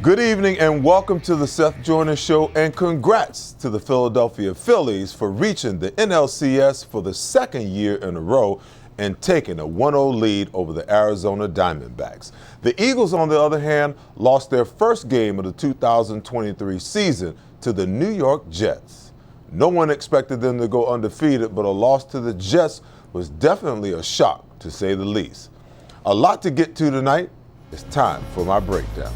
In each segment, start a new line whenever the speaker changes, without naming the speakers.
Good evening and welcome to the Seth Joyner Show, and congrats to the Philadelphia Phillies for reaching the NLCS for the second year in a row and taking a 1-0 lead over the Arizona Diamondbacks. The Eagles, on the other hand, lost their first game of the 2023 season to the New York Jets. No one expected them to go undefeated, but a loss to the Jets was definitely a shock, to say the least. A lot to get to tonight. It's time for my breakdown.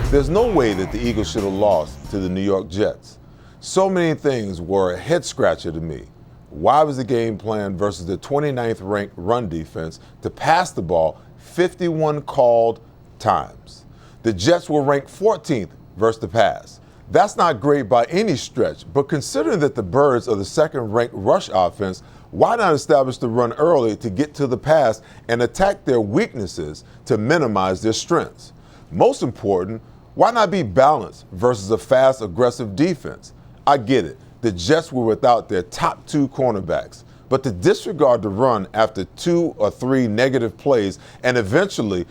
There's no way that the Eagles should have lost to the New York Jets. So many things were a head-scratcher to me. Why was the game plan versus the 29th ranked run defense to pass the ball 51 called times? The Jets were ranked 14th versus the pass. That's not great by any stretch, but considering that the Birds are the second-ranked rush offense, why not establish the run early to get to the pass and attack their weaknesses to minimize their strengths? Most important, why not be balanced versus a fast, aggressive defense? I get it. The Jets were without their top two cornerbacks, but to disregard the run after 2 or 3 negative plays and eventually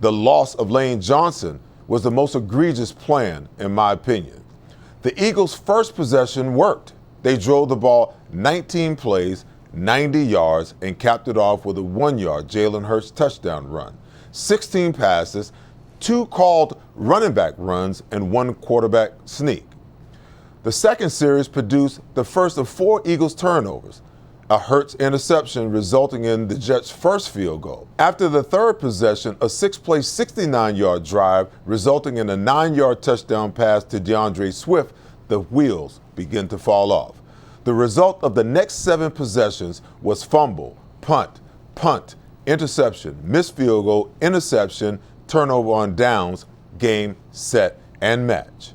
the loss of Lane Johnson was the most egregious plan, in my opinion. The Eagles' first possession worked. They drove the ball 19 plays, 90 yards, and capped it off with a 1-yard Jalen Hurts touchdown run. 16 passes, 2 called running back runs, and 1 quarterback sneak. The second series produced the first of 4 Eagles turnovers, a Hurts interception resulting in the Jets' first field goal. After the third possession, a 6-play, 69-yard drive resulting in a 9-yard touchdown pass to DeAndre Swift, the wheels begin to fall off. The result of the next 7 possessions was fumble, punt, interception, missed field goal, interception, turnover on downs, game, set, and match.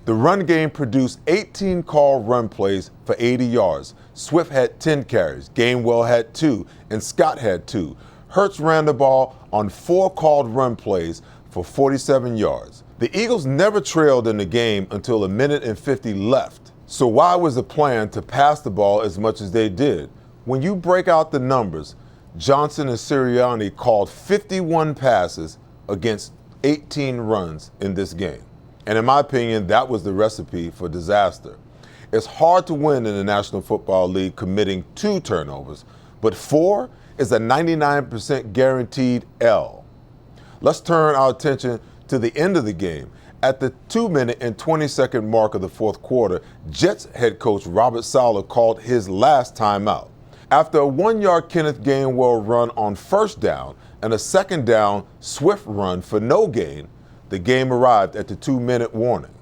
The run game produced 18 called run plays for 80 yards. Swift had 10 carries, Gainwell had 2, and Scott had 2. Hurts ran the ball on 4 called run plays for 47 yards. The Eagles never trailed in the game until 1:50 left. So why was the plan to pass the ball as much as they did? When you break out the numbers, Johnson and Sirianni called 51 passes against 18 runs in this game. And in my opinion, that was the recipe for disaster. It's hard to win in the National Football League committing 2 turnovers, but 4 is a 99% guaranteed L. Let's turn our attention to the end of the game. At the 2-minute and 20-second mark of the fourth quarter, Jets head coach Robert Saleh called his last timeout. After a 1-yard Kenneth Gainwell run on first down and a second down Swift run for no gain, the game arrived at the 2-minute warning.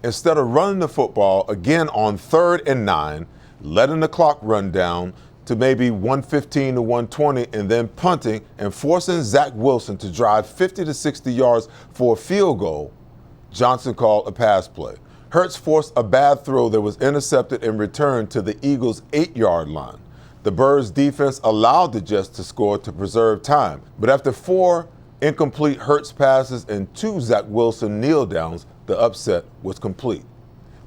Instead of running the football again on 3rd and 9, letting the clock run down to maybe 1:15 to 1:20 and then punting and forcing Zach Wilson to drive 50 to 60 yards for a field goal, Johnson called a pass play. Hurts forced a bad throw that was intercepted and returned to the Eagles' 8-yard line. The Birds' defense allowed the Jets to score to preserve time, but after 4 incomplete Hurts passes and 2 Zach Wilson kneel downs, the upset was complete.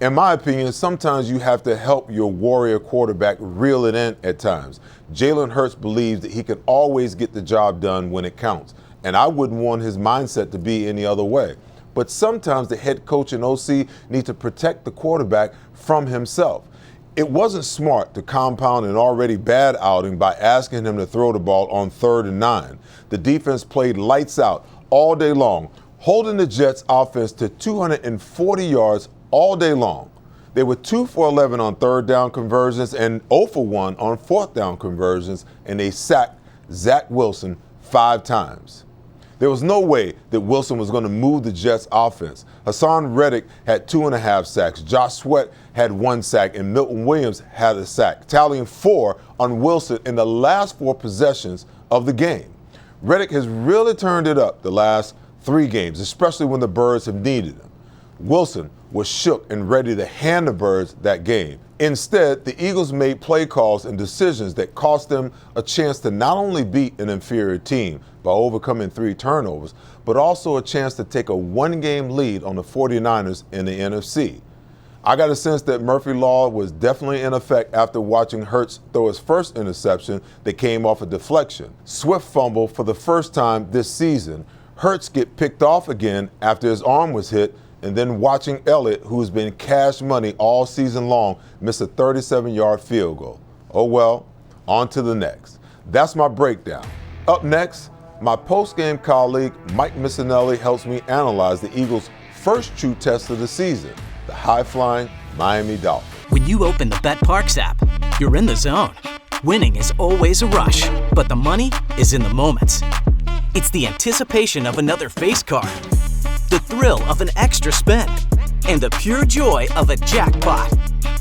In my opinion, sometimes you have to help your warrior quarterback reel it in at times. Jalen Hurts believes that he can always get the job done when it counts, and I wouldn't want his mindset to be any other way. But sometimes the head coach and OC need to protect the quarterback from himself. It wasn't smart to compound an already bad outing by asking him to throw the ball on 3rd and 9. The defense played lights out all day long, holding the Jets' offense to 240 yards all day long. They were 2 for 11 on 3rd down conversions and 0 for 1 on 4th down conversions, and they sacked Zach Wilson 5 times. There was no way that Wilson was going to move the Jets' offense. Hassan Reddick had 2.5 sacks, Josh Sweat had 1 sack, and Milton Williams had a sack, tallying 4 on Wilson in the last 4 possessions of the game. Reddick has really turned it up the last 3 games, especially when the Birds have needed him. Wilson was shook and ready to hand the Birds that game. Instead, the Eagles made play calls and decisions that cost them a chance to not only beat an inferior team by overcoming 3 turnovers, but also a chance to take a 1-game lead on the 49ers in the NFC. I got a sense that Murphy Law was definitely in effect after watching Hurts throw his first interception that came off a deflection. Swift fumbled for the first time this season. Hurts get picked off again after his arm was hit, and then watching Elliott, who's been cash money all season long, miss a 37-yard field goal. Oh well, on to the next. That's my breakdown. Up next, my post-game colleague Mike Missanelli helps me analyze the Eagles' first true test of the season, the high-flying Miami Dolphins.
When you open the BetParks app, you're in the zone. Winning is always a rush, but the money is in the moments. It's the anticipation of another face card, the thrill of an extra spin, and the pure joy of a jackpot.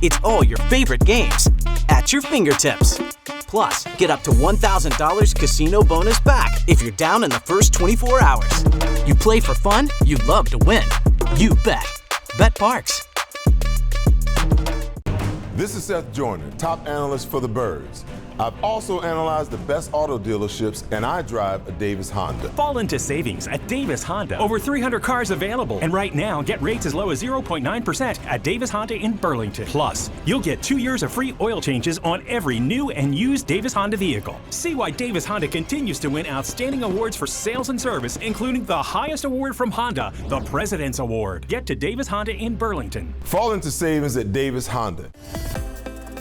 It's all your favorite games at your fingertips. Plus, get up to $1,000 casino bonus back if you're down in the first 24 hours. You play for fun, you love to win. You bet. BetParks.
This is Seth Joyner, top analyst for the Birds. I've also analyzed the best auto dealerships, and I drive a Davis Honda.
Fall into savings at Davis Honda. Over 300 cars available. And right now, get rates as low as 0.9% at Davis Honda in Burlington. Plus, you'll get 2 years of free oil changes on every new and used Davis Honda vehicle. See why Davis Honda continues to win outstanding awards for sales and service, including the highest award from Honda, the President's Award. Get to Davis Honda in Burlington.
Fall into savings at Davis Honda.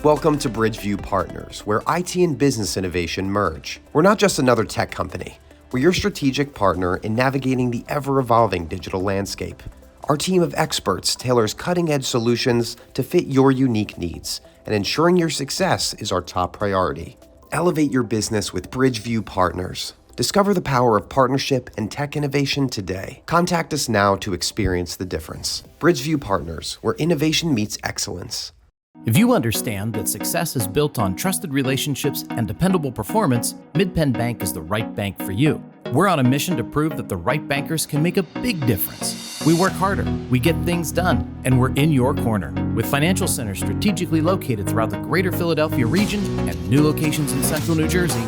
Welcome to Bridgeview Partners, where IT and business innovation merge. We're not just another tech company. We're your strategic partner in navigating the ever-evolving digital landscape. Our team of experts tailors cutting-edge solutions to fit your unique needs, and ensuring your success is our top priority. Elevate your business with Bridgeview Partners. Discover the power of partnership and tech innovation today. Contact us now to experience the difference. Bridgeview Partners, where innovation meets excellence.
If you understand that success is built on trusted relationships and dependable performance, MidPenn Bank is the right bank for you. We're on a mission to prove that the right bankers can make a big difference. We work harder, we get things done, and we're in your corner. With financial centers strategically located throughout the greater Philadelphia region and new locations in central New Jersey,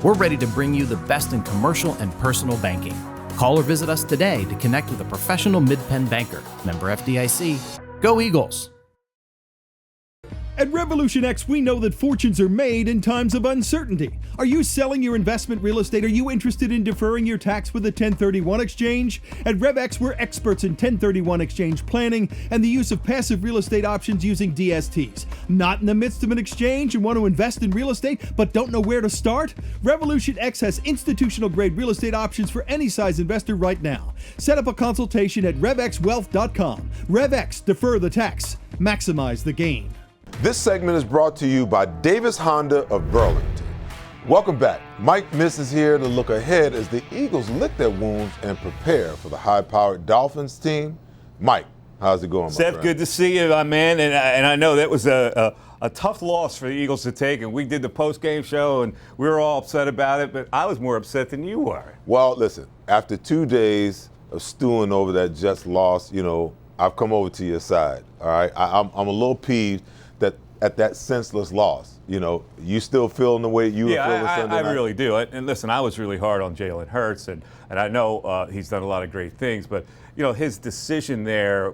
we're ready to bring you the best in commercial and personal banking. Call or visit us today to connect with a professional MidPenn banker. Member FDIC. Go Eagles!
At Revolution X, we know that fortunes are made in times of uncertainty. Are you selling your investment real estate? Are you interested in deferring your tax with a 1031 exchange? At RevX, we're experts in 1031 exchange planning and the use of passive real estate options using DSTs. Not in the midst of an exchange and want to invest in real estate but don't know where to start? Revolution X has institutional-grade real estate options for any size investor right now. Set up a consultation at RevXWealth.com. RevX, defer the tax, maximize the gain.
This segment is brought to you by Davis Honda of Burlington. Welcome back. Mike Miss is here to look ahead as the Eagles lick their wounds and prepare for the high-powered Dolphins team. Mike, how's it going, my
Seth,
friend?
good to see you, my man. And I know that was a tough loss for the Eagles to take, and we did the post-game show, and we were all upset about it, but I was more upset than you were.
Well, listen, after 2 days of stewing over that Jets loss, I've come over to your side, all right? I'm a little peeved at that senseless loss. You still feeling the way you were feeling Sunday night?
I really do. And listen, I was really hard on Jalen Hurts, and I know he's done a lot of great things, but his decision there,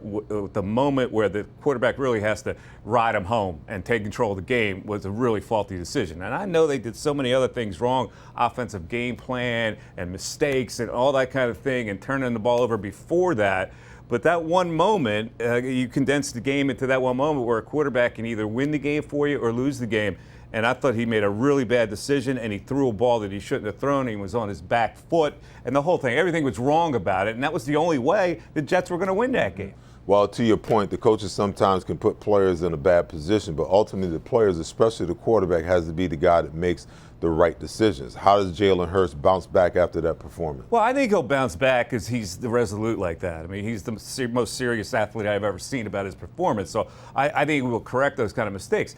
the moment where the quarterback really has to ride him home and take control of the game, was a really faulty decision. And I know they did so many other things wrong, offensive game plan and mistakes and all that kind of thing, and turning the ball over before that. But that one moment, you condense the game into that one moment where a quarterback can either win the game for you or lose the game. And I thought he made a really bad decision, and he threw a ball that he shouldn't have thrown. He was on his back foot, and the whole thing, everything was wrong about it. And that was the only way the Jets were going to win that game.
Well, to your point, the coaches sometimes can put players in a bad position, but ultimately the players, especially the quarterback, has to be the guy that makes the right decisions. How does Jalen Hurts bounce back after that performance?
Well, I think he'll bounce back because he's the resolute like that. I mean, he's the most serious athlete I've ever seen about his performance. So I think he will correct those kind of mistakes.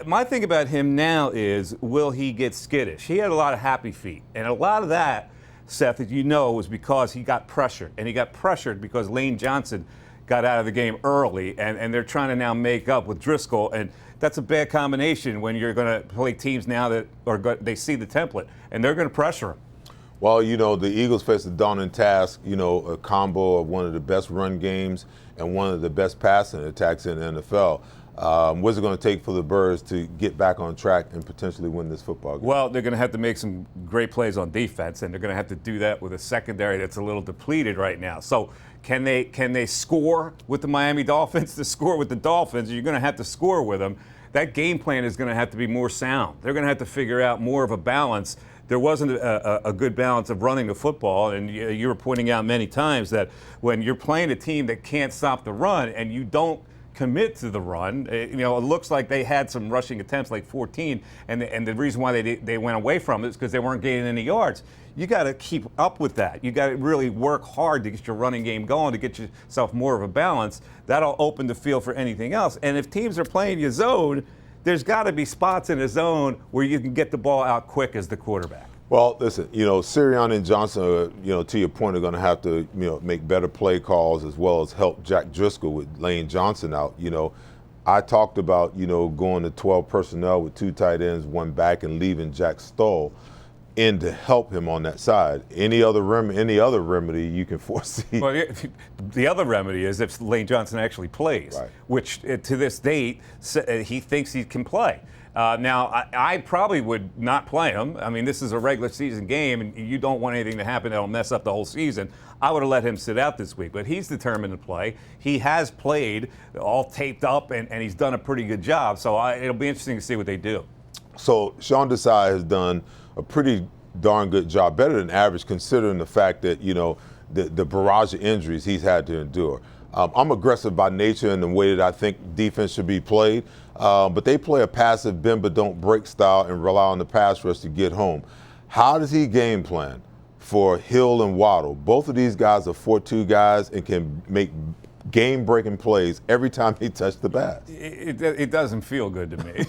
My thing about him now is, will he get skittish? He had a lot of happy feet, and a lot of that, Seth, as you know, was because he got pressured, and he got pressured because Lane Johnson got out of the game early, and they're trying to now make up with Driscoll, and that's a bad combination when you're going to play teams now that they see the template, and they're going to pressure him.
Well, the Eagles face a daunting task, a combo of one of the best run games and one of the best passing attacks in the NFL. What's it going to take for the Birds to get back on track and potentially win this football game?
Well, they're going to have to make some great plays on defense, and they're going to have to do that with a secondary that's a little depleted right now. So can they score with the Miami Dolphins? To score with the Dolphins, you're going to have to score with them. That game plan is going to have to be more sound. They're going to have to figure out more of a balance. There wasn't a good balance of running the football, and you were pointing out many times that when you're playing a team that can't stop the run and you don't commit to the run, it looks like they had some rushing attempts, like 14, and the reason why they went away from it is because they weren't gaining any yards. You got to keep up with that. You got to really work hard to get your running game going, to get yourself more of a balance. That'll open the field for anything else. And if teams are playing your zone, there's got to be spots in the zone where you can get the ball out quick as the quarterback.
Well, listen, Sirianni and Johnson, to your point, are going to have to, make better play calls as well as help Jack Driscoll with Lane Johnson out. I talked about, going to 12 personnel with 2 tight ends, 1 back, and leaving Jack Stoll in to help him on that side. Any other remedy you can foresee?
Well, the other remedy is if Lane Johnson actually plays,
right,
which to this date he thinks he can play. Now, I probably would not play him. I mean, this is a regular season game, and you don't want anything to happen that'll mess up the whole season. I would have let him sit out this week, but he's determined to play. He has played, all taped up, and he's done a pretty good job. So it'll be interesting to see what they do. So
Sean Desai has done a pretty darn good job, better than average, considering the fact that, the barrage of injuries he's had to endure. I'm aggressive by nature in the way that I think defense should be played, but they play a passive bend but don't break style and rely on the pass rush to get home. How does he game plan for Hill and Waddle? Both of these guys are 4-2 guys and can make game-breaking plays every time he touched the pass.
It doesn't feel good to me.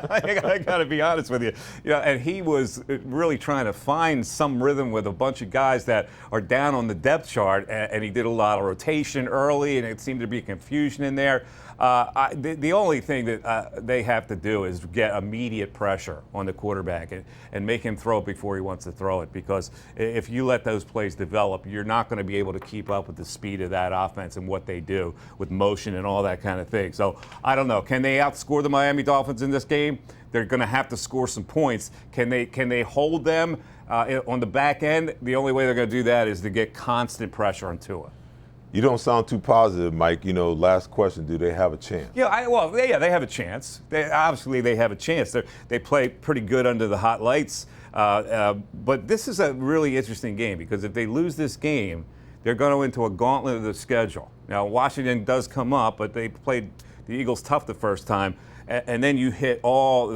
I got to be honest with you. And he was really trying to find some rhythm with a bunch of guys that are down on the depth chart, and he did a lot of rotation early, and it seemed to be confusion in there. The only thing that they have to do is get immediate pressure on the quarterback and make him throw it before he wants to throw it, because if you let those plays develop, you're not going to be able to keep up with the speed of that offense and what they do with motion and all that kind of thing. So I don't know. Can they outscore the Miami Dolphins in this game? They're going to have to score some points. Can they hold them on the back end? The only way they're going to do that is to get constant pressure on Tua.
You don't sound too positive, Mike. Last question, do they have a chance?
They have a chance. Obviously, they have a chance. They play pretty good under the hot lights. But this is a really interesting game, because if they lose this game, they're going to go into a gauntlet of the schedule. Now, Washington does come up, but they played the Eagles tough the first time. And then you hit all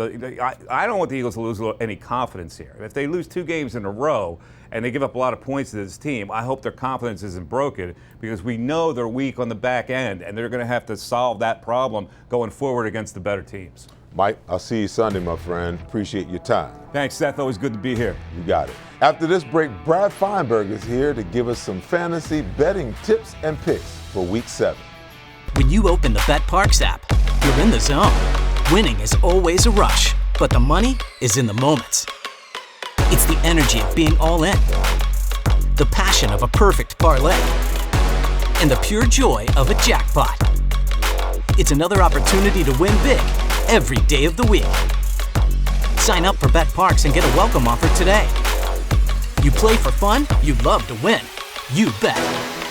I don't want the Eagles to lose any confidence here. If they lose 2 games in a row and they give up a lot of points to this team, I hope their confidence isn't broken, because we know they're weak on the back end, and they're going to have to solve that problem going forward against the better teams.
Mike, I'll see you Sunday, my friend. Appreciate your time.
Thanks, Seth. Always good to be here.
You got it. After this break, Brad Feinberg is here to give us some fantasy betting tips and picks for Week 7.
When you open the BetParx app, you're in the zone. Winning is always a rush, but the money is in the moments. It's the energy of being all in, the passion of a perfect parlay, and the pure joy of a jackpot. It's another opportunity to win big every day of the week. Sign up for BetParx and get a welcome offer today. You play for fun, you love to win. You bet.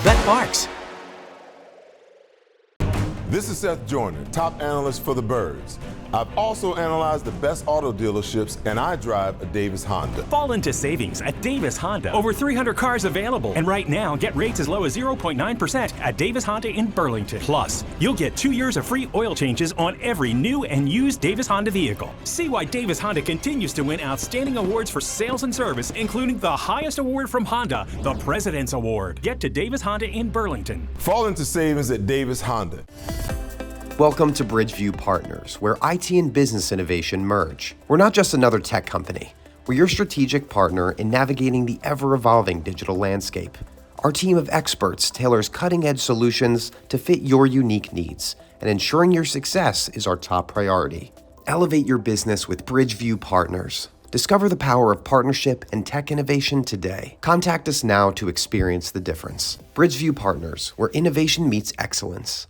BetParx.
This is Seth Joyner, top analyst for the Birds. I've also analyzed the best auto dealerships, and I drive a Davis Honda.
Fall into savings at Davis Honda. Over 300 cars available. And right now, get rates as low as 0.9% at Davis Honda in Burlington. Plus, you'll get 2 years of free oil changes on every new and used Davis Honda vehicle. See why Davis Honda continues to win outstanding awards for sales and service, including the highest award from Honda, the President's Award. Get to Davis Honda in Burlington.
Fall into savings at Davis Honda.
Welcome to Bridgeview Partners, where IT and business innovation merge. We're not just another tech company. We're your strategic partner in navigating the ever-evolving digital landscape. Our team of experts tailors cutting-edge solutions to fit your unique needs, and ensuring your success is our top priority. Elevate your business with Bridgeview Partners. Discover the power of partnership and tech innovation today. Contact us now to experience the difference. Bridgeview Partners, where innovation meets excellence.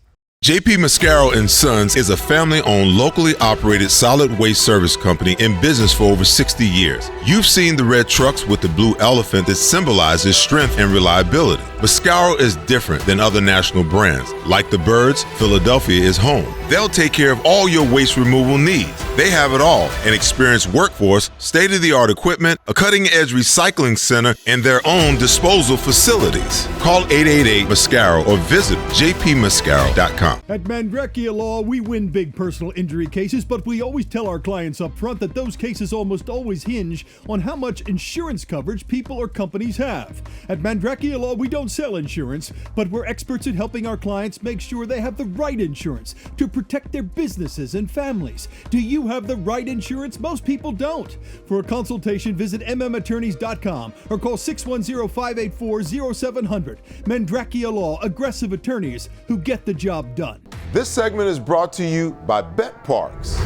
JP Mascaro and Sons is a family-owned, locally operated solid waste service company in business for over 60 years. You've seen the red trucks with the blue elephant that symbolizes strength and reliability. Mascaro is different than other national brands. Like the birds, Philadelphia is home. They'll take care of all your waste removal needs. They have it all: an experienced workforce, state-of-the-art equipment, a cutting-edge recycling center, and their own disposal facilities. Call 888-MASCARO or visit jpmascaro.com.
At Mandrecchia Law, we win big personal injury cases, but we always tell our clients up front that those cases almost always hinge on how much insurance coverage people or companies have. At Mandrecchia Law, we don't sell insurance, but we're experts at helping our clients make sure they have the right insurance to protect their businesses and families. Do you have the right insurance? Most people don't. For a consultation, visit mmattorneys.com or call 610-584-0700. Mandrecchia Law, aggressive attorneys who get the job done.
This segment is brought to you by Bet Parks.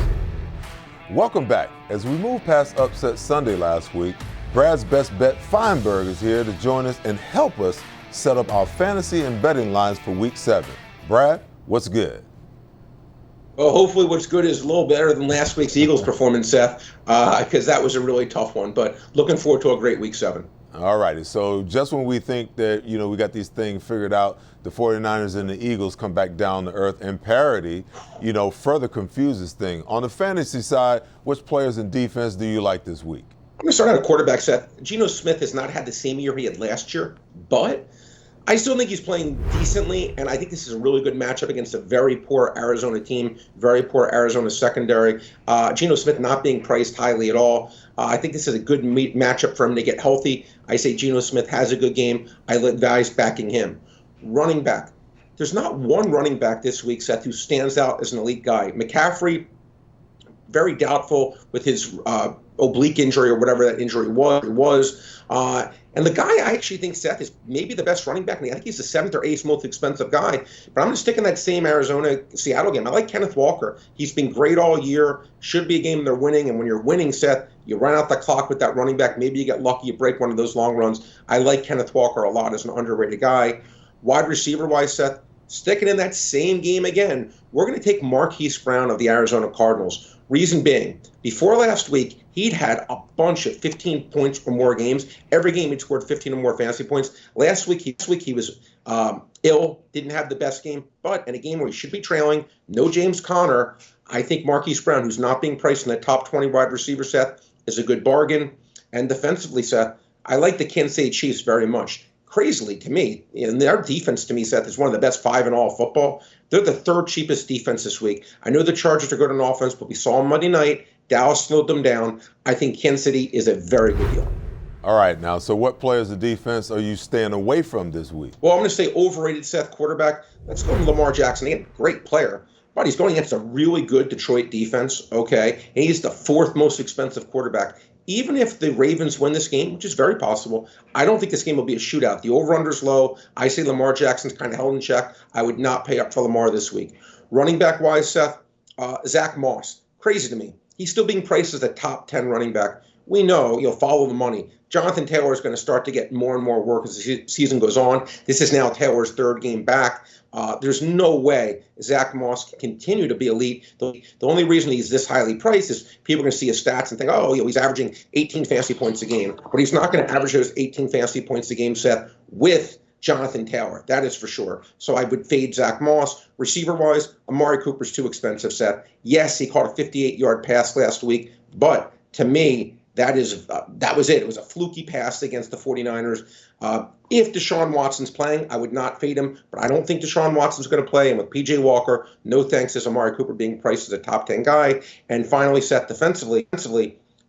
Welcome back. As we move past Upset Sunday last week, Brad's best bet Feinberg is here to join us and help us set up our fantasy and betting lines for Week 7. Brad, what's good?
Well, hopefully what's good is a little better than last week's Eagles performance, Seth, because that was a really tough one. But looking forward to a great Week 7.
All righty. So just when we think that, we got these things figured out, the 49ers and the Eagles come back down to earth, and parity, further confuses things. On the fantasy side, which players in defense do you like this week?
I'm going to start out a quarterback, Seth. Geno Smith has not had the same year he had last year, but I still think he's playing decently, and I think this is a really good matchup against a very poor Arizona team, very poor Arizona secondary. Geno Smith not being priced highly at all. I think this is a good matchup for him to get healthy. I say Geno Smith has a good game. I let guys backing him. Running back. There's not one running back this week, Seth, who stands out as an elite guy. McCaffrey, very doubtful with his oblique injury or whatever that injury was. And the guy I actually think, Seth, is maybe the best running back. I think he's the 7th or 8th most expensive guy. But I'm going to stick in that same Arizona-Seattle game. I like Kenneth Walker. He's been great all year. Should be a game they're winning. And when you're winning, Seth, you run out the clock with that running back. Maybe you get lucky, you break one of those long runs. I like Kenneth Walker a lot as an underrated guy. Wide receiver-wise, Seth, sticking in that same game again, we're going to take Marquise Brown of the Arizona Cardinals. Reason being, before last week, he'd had a bunch of 15 points or more games. Every game he'd scored 15 or more fantasy points. Last week he was ill, didn't have the best game, but in a game where he should be trailing, no James Conner, I think Marquise Brown, who's not being priced in the top 20 wide receiver, Seth, is a good bargain. And defensively, Seth, I like the Kansas City Chiefs very much. Crazily to me, and their defense to me, Seth, is one of the best 5 in all football. They're the 3rd cheapest defense this week. I know the Chargers are good on offense, but we saw them Monday night. Dallas slowed them down. I think Kansas City is a very good deal.
All right, now, so what players of defense are you staying away from this week?
Well, I'm going to say overrated, Seth, quarterback. Let's go to Lamar Jackson. Again, great player, but he's going against a really good Detroit defense, okay? And he's the 4th most expensive quarterback. Even if the Ravens win this game, which is very possible, I don't think this game will be a shootout. The over-under's low. I say Lamar Jackson's kind of held in check. I would not pay up for Lamar this week. Running back-wise, Seth, Zach Moss. Crazy to me. He's still being priced as a top 10 running back. We know, follow the money. Jonathan Taylor is going to start to get more and more work as the season goes on. This is now Taylor's 3rd game back. There's no way Zach Moss can continue to be elite. The only reason he's this highly priced is people are going to see his stats and think, he's averaging 18 fantasy points a game. But he's not going to average those 18 fantasy points a game, Seth, with Jonathan Taylor. That is for sure. So I would fade Zach Moss. Receiver-wise, Amari Cooper's too expensive, Seth. Yes, he caught a 58-yard pass last week, but to me, that was it. It was a fluky pass against the 49ers. If Deshaun Watson's playing, I would not fade him, but I don't think Deshaun Watson's going to play. And with P.J. Walker, no thanks to Amari Cooper being priced as a top 10 guy. And finally, Seth, defensively,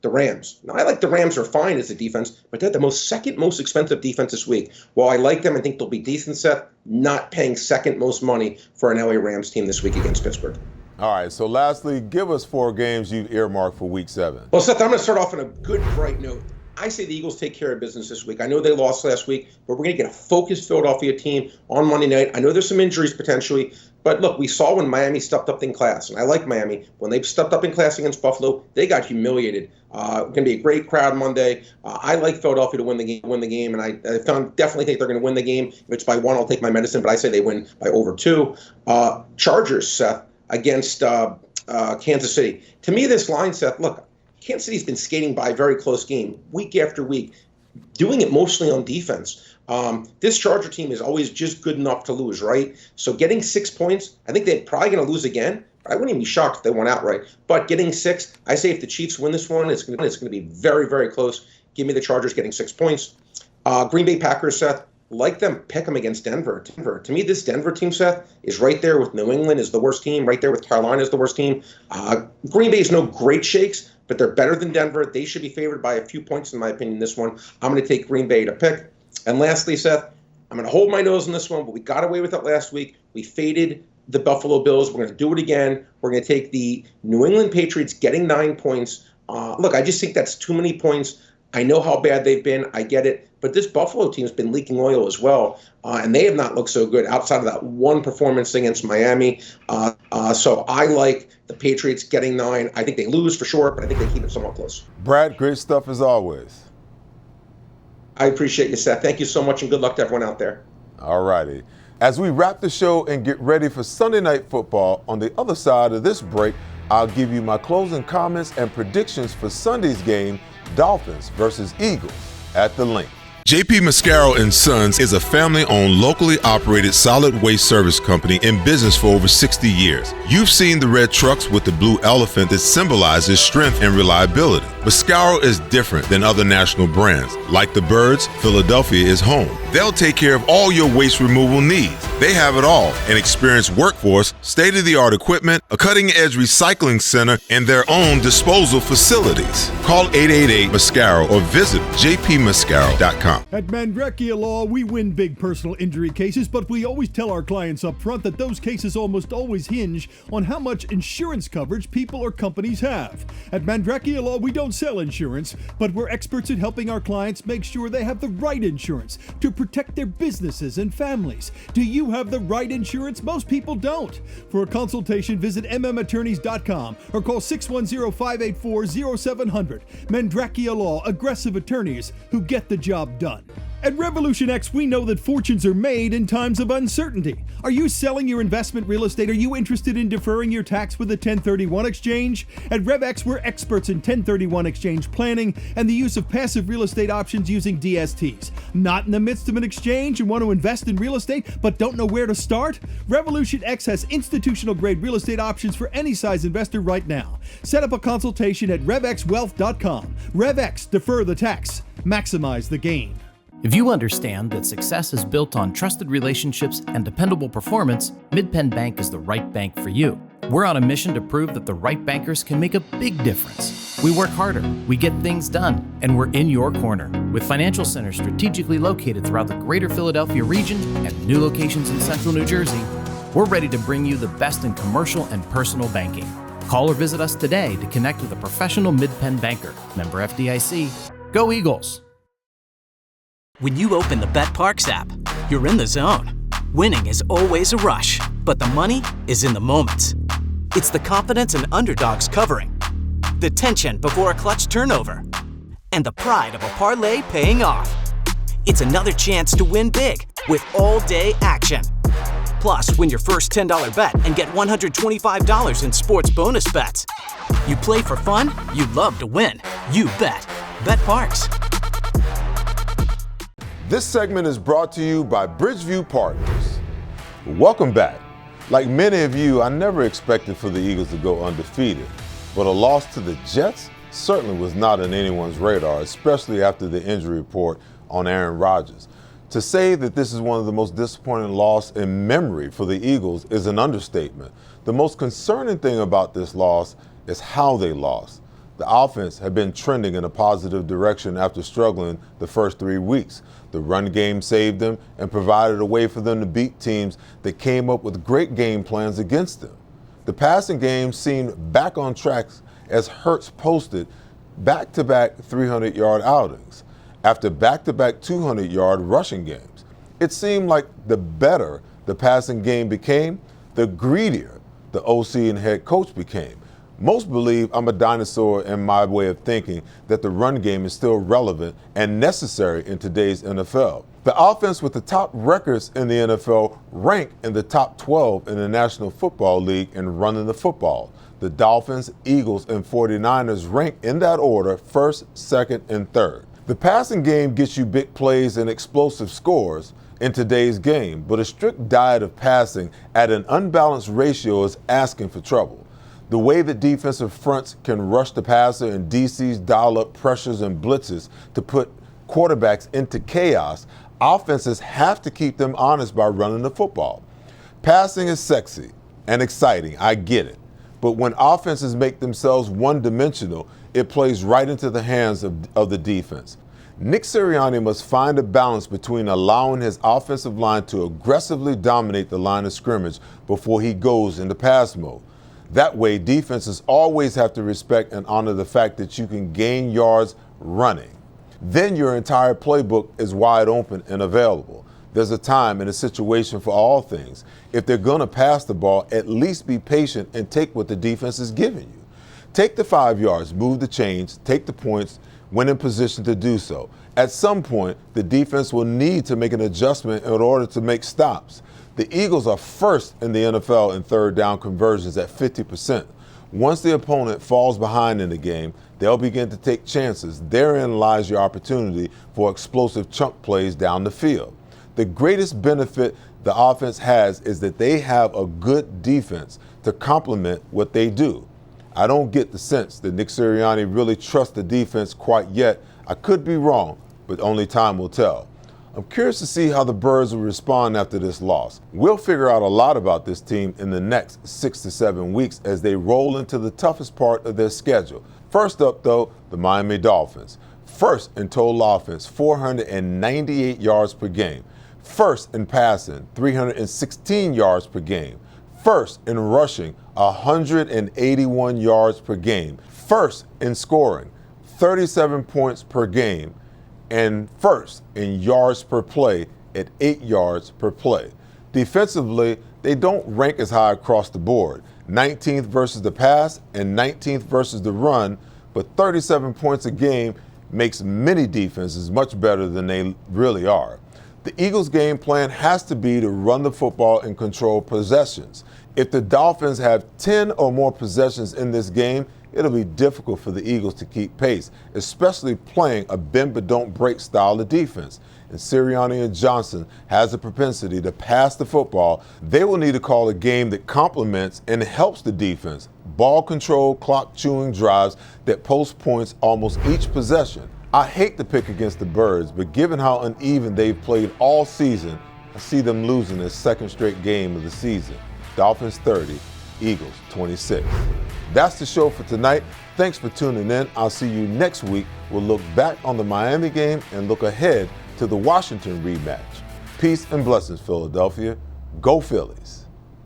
the Rams. Now, I like the Rams are fine as a defense, but they're the second most expensive defense this week. While I like them, I think they'll be decent, Seth, not paying second most money for an LA Rams team this week against Pittsburgh.
All right, so lastly, give us 4 games you've earmarked for Week 7.
Well, Seth, I'm going to start off on a good, bright note. I say the Eagles take care of business this week. I know they lost last week, but we're going to get a focused Philadelphia team on Monday night. I know there's some injuries potentially, but look, we saw when Miami stepped up in class, and I like Miami. When they stepped up in class against Buffalo, they got humiliated. Going to be a great crowd Monday. I like Philadelphia to win the game, and I definitely think they're going to win the game. If it's by one, I'll take my medicine, but I say they win by over 2. Chargers, Seth, against Kansas City. To me, this line, Seth, look, Kansas City's been skating by a very close game week after week, doing it mostly on defense. This Charger team is always just good enough to lose, right? So getting 6 points, I think they're probably going to lose again. I wouldn't even be shocked if they won outright. But getting 6, I say if the Chiefs win this one, it's going to be very, very close. Give me the Chargers getting 6 points. Green Bay Packers, Seth, like them, pick them against Denver. To me, this Denver team, Seth, is right there with New England is the worst team, right there with Carolina is the worst team. Green Bay is no great shakes, but they're better than Denver. They should be favored by a few points, in my opinion, this one. I'm going to take Green Bay to pick. And lastly, Seth, I'm going to hold my nose on this one, but we got away with it last week. We faded the Buffalo Bills. We're going to do it again. We're going to take the New England Patriots getting 9 points. Look, I just think that's too many points. I know how bad they've been. I get it. But this Buffalo team's been leaking oil as well, and they have not looked so good outside of that one performance against Miami. So I like the Patriots getting 9. I think they lose for sure, but I think they keep it somewhat close.
Brad, great stuff as always.
I appreciate you, Seth. Thank you so much, and good luck to everyone out there.
All righty. As we wrap the show and get ready for Sunday Night Football, on the other side of this break, I'll give you my closing comments and predictions for Sunday's game, Dolphins versus Eagles at the Link. JP Mascaro & Sons is a family-owned, locally operated solid waste service company in business for over 60 years. You've seen the red trucks with the blue elephant that symbolizes strength and reliability. Mascaro is different than other national brands. Like the birds, Philadelphia is home. They'll take care of all your waste removal needs. They have it all: an experienced workforce, state-of-the-art equipment, a cutting-edge recycling center, and their own disposal facilities. Call 888-MASCARO or visit jpmascaro.com.
At Mandrecchia Law, we win big personal injury cases, but we always tell our clients up front that those cases almost always hinge on how much insurance coverage people or companies have. At Mandrecchia Law, we don't sell insurance, but we're experts at helping our clients make sure they have the right insurance to protect their businesses and families. Do you have the right insurance? Most people don't. For a consultation, visit mmattorneys.com or call 610-584-0700. Mandrecchia Law, aggressive attorneys who get the job done. At Revolution X, we know that fortunes are made in times of uncertainty. Are you selling your investment real estate? Are you interested in deferring your tax with a 1031 exchange? At RevX, we're experts in 1031 exchange planning and the use of passive real estate options using DSTs. Not in the midst of an exchange and want to invest in real estate but don't know where to start? Revolution X has institutional grade real estate options for any size investor right now. Set up a consultation at revxwealth.com. RevX, defer the tax, maximize the gain.
If you understand that success is built on trusted relationships and dependable performance, Mid-Penn Bank is the right bank for you. We're on a mission to prove that the right bankers can make a big difference. We work harder, we get things done, and we're in your corner. With financial centers strategically located throughout the greater Philadelphia region and new locations in central New Jersey, we're ready to bring you the best in commercial and personal banking. Call or visit us today to connect with a professional Mid-Penn banker. Member FDIC. Go Eagles!
When you open the BetParks app, you're in the zone. Winning is always a rush, but the money is in the moments. It's the confidence and underdogs covering, the tension before a clutch turnover, and the pride of a parlay paying off. It's another chance to win big with all-day action. Plus, win your first $10 bet and get $125 in sports bonus bets. You play for fun, you love to win. You bet. BetParks.
This segment is brought to you by Bridgeview Partners. Welcome back. Like many of you, I never expected for the Eagles to go undefeated, but a loss to the Jets certainly was not on anyone's radar, especially after the injury report on Aaron Rodgers. To say that this is one of the most disappointing losses in memory for the Eagles is an understatement. The most concerning thing about this loss is how they lost. The offense had been trending in a positive direction after struggling the first 3 weeks. The run game saved them and provided a way for them to beat teams that came up with great game plans against them. The passing game seemed back on track as Hurts posted back-to-back 300-yard outings, after back-to-back 200-yard rushing games. It seemed like the better the passing game became, the greedier the OC and head coach became. Most believe I'm a dinosaur in my way of thinking that the run game is still relevant and necessary in today's NFL. The offense with the top records in the NFL rank in the top 12 in the National Football League in running the football. The Dolphins, Eagles, and 49ers rank in that order first, second, and third. The passing game gets you big plays and explosive scores in today's game, but a strict diet of passing at an unbalanced ratio is asking for trouble. The way that defensive fronts can rush the passer and DCs dial up pressures and blitzes to put quarterbacks into chaos, offenses have to keep them honest by running the football. Passing is sexy and exciting, I get it. But when offenses make themselves one-dimensional, it plays right into the hands of the defense. Nick Sirianni must find a balance between allowing his offensive line to aggressively dominate the line of scrimmage before he goes into pass mode. That way, defenses always have to respect and honor the fact that you can gain yards running. Then your entire playbook is wide open and available. There's a time and a situation for all things. If they're going to pass the ball, at least be patient and take what the defense is giving you. Take the 5 yards, move the chains, take the points, when in position to do so. At some point, the defense will need to make an adjustment in order to make stops. The Eagles are first in the NFL in third down conversions at 50%. Once the opponent falls behind in the game, they'll begin to take chances. Therein lies your opportunity for explosive chunk plays down the field. The greatest benefit the offense has is that they have a good defense to complement what they do. I don't get the sense that Nick Sirianni really trusts the defense quite yet. I could be wrong, but only time will tell. I'm curious to see how the Birds will respond after this loss. We'll figure out a lot about this team in the next 6 to 7 weeks as they roll into the toughest part of their schedule. First up, though, the Miami Dolphins. First in total offense, 498 yards per game. First in passing, 316 yards per game. First in rushing, 181 yards per game. First in scoring, 37 points per game. And first in yards per play at 8 yards per play. Defensively, they don't rank as high across the board. 19th versus the pass and 19th versus the run, but 37 points a game makes many defenses much better than they really are. The Eagles' game plan has to be to run the football and control possessions. If the Dolphins have 10 or more possessions in this game, it'll be difficult for the Eagles to keep pace, especially playing a bend-but-don't-break style of defense. And Sirianni and Johnson has a propensity to pass the football. They will need to call a game that complements and helps the defense. Ball control, clock-chewing drives that post points almost each possession. I hate to pick against the Birds, but given how uneven they've played all season, I see them losing their second straight game of the season. Dolphins 30, Eagles 26. That's the show for tonight. Thanks for tuning in. I'll see you next week. We'll look back on the Miami game and look ahead to the Washington rematch. Peace and blessings, Philadelphia. Go Phillies.